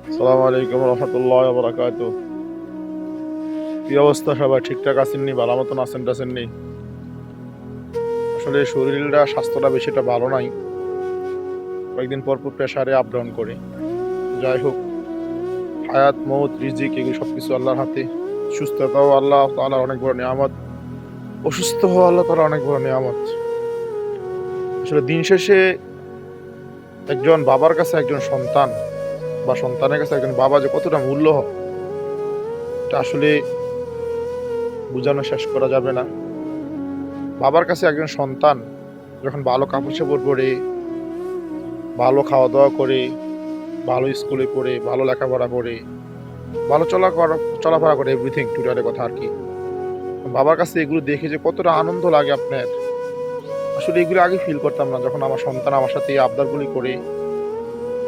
আসসালামু আলাইকুম রহমতুল্লাহ বরাকাত। কি অবস্থা? সবাই ঠিকঠাক আছেননি? ভালো মতন আছেন টাছেননি? আসলে শরীরটা স্বাস্থ্যটা বেশিটা ভালো নাই। কয়েকদিন পর পর প্রেসারে আপ ডাউন করে। যাই হোক, হায়াত মৌত রিজিক এগুলো সবকিছু আল্লাহর হাতে। সুস্থতাও আল্লাহ তাআলার অনেক বড় নিয়ামত। অসুস্থ হওয়া আল্লাহ তাআলার অনেক বড় নিয়ামত। আসলে দিন শেষে একজন বাবার কাছে একজন সন্তান বা সন্তানের কাছে একজন বাবা যে কতটা মূল্য হয়, এটা আসলে বোঝানো শেষ করা যাবে না। বাবার কাছে একজন সন্তান যখন ভালো কাপড়-চোপড় পরে, ভালো খাওয়া-দাওয়া করে, ভালো স্কুলে পড়ে, ভালো লেখাপড়া করে, ভালো চলাফেরা করে এভরিথিং টোটালি কথা আরকি। বাবার কাছে এগুলো দেখে যে কতটা আনন্দ লাগে আপনার, আসলে এগুলো আগে ফিল করতাম না। যখন আমার সন্তান আমার সাথে এই আবদারগুলি করে,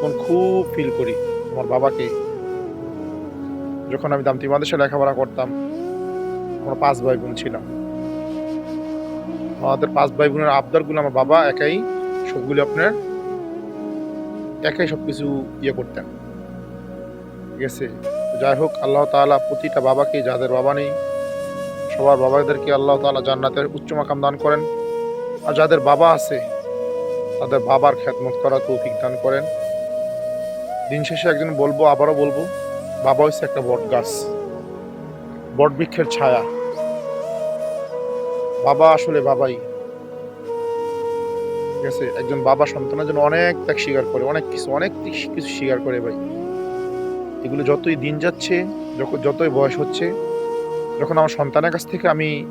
তখন খুব ফিল করি আমার বাবাকে। যখন আমি দামতি মাদ্রাসায় লেখাপড়া করতাম, আমরা ৫ ভাই-বোন ছিলাম। আমাদের ৫ ভাই-বোনের আবদারগুলো আমার বাবা সবগুলো আপনার একাই সবকিছু করতেন। ঠিক আছে? যাই হোক, আল্লাহ তাআলা প্রতিটা বাবাকেই, যাদের বাবা নেই সবার বাবাদেরকে আল্লাহ তাআলা জান্নাতের উচ্চ মাকাম দান করেন। আর যাদের বাবা আছে তাদের বাবার খেদমত করার তৌফিক দান করেন। দিন শেষে একদিন বলবো, আবারও বলবো, বাবা হচ্ছে একটা বটগাছ, বটবৃক্ষের ছায়া। বাবা আসলে বাবাই। ঠিক আছে? একজন বাবা সন্তানের জন্য অনেক ত্যাগ স্বীকার করে, অনেক কিছু স্বীকার করে ভাই। এগুলো যতই দিন যাচ্ছে, যতই বয়স হচ্ছে, যখন আমার সন্তানের কাছ থেকে আমি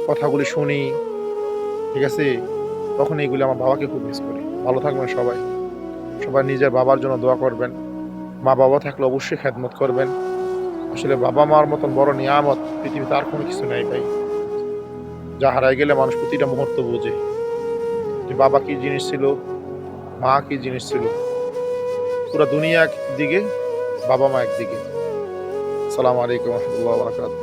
কথাগুলি শুনি, ঠিক আছে? তখন এগুলো আমার বাবাকে খুব মিস করি। ভালো থাকবেন সবাই। সবাই নিজের বাবার জন্য দোয়া করবেন। মা-বাবা থাকলে অবশ্যই খেদমত করবেন। আসলে বাবা-মার মতন বড় নিয়ামত পৃথিবীতে আর কোনো কিছু নাই ভাই। যা হারায় গেলে মানুষ প্রতিটা মুহূর্ত বোঝে যে বাবা কি জিনিস ছিল, মা কি জিনিস ছিল। পুরা দুনিয়া একদিকে, বাবা-মা একদিকে। আসসালামু আলাইকুম ওয়া রাহমাতুল্লাহি ওয়া বারাকাতুহু।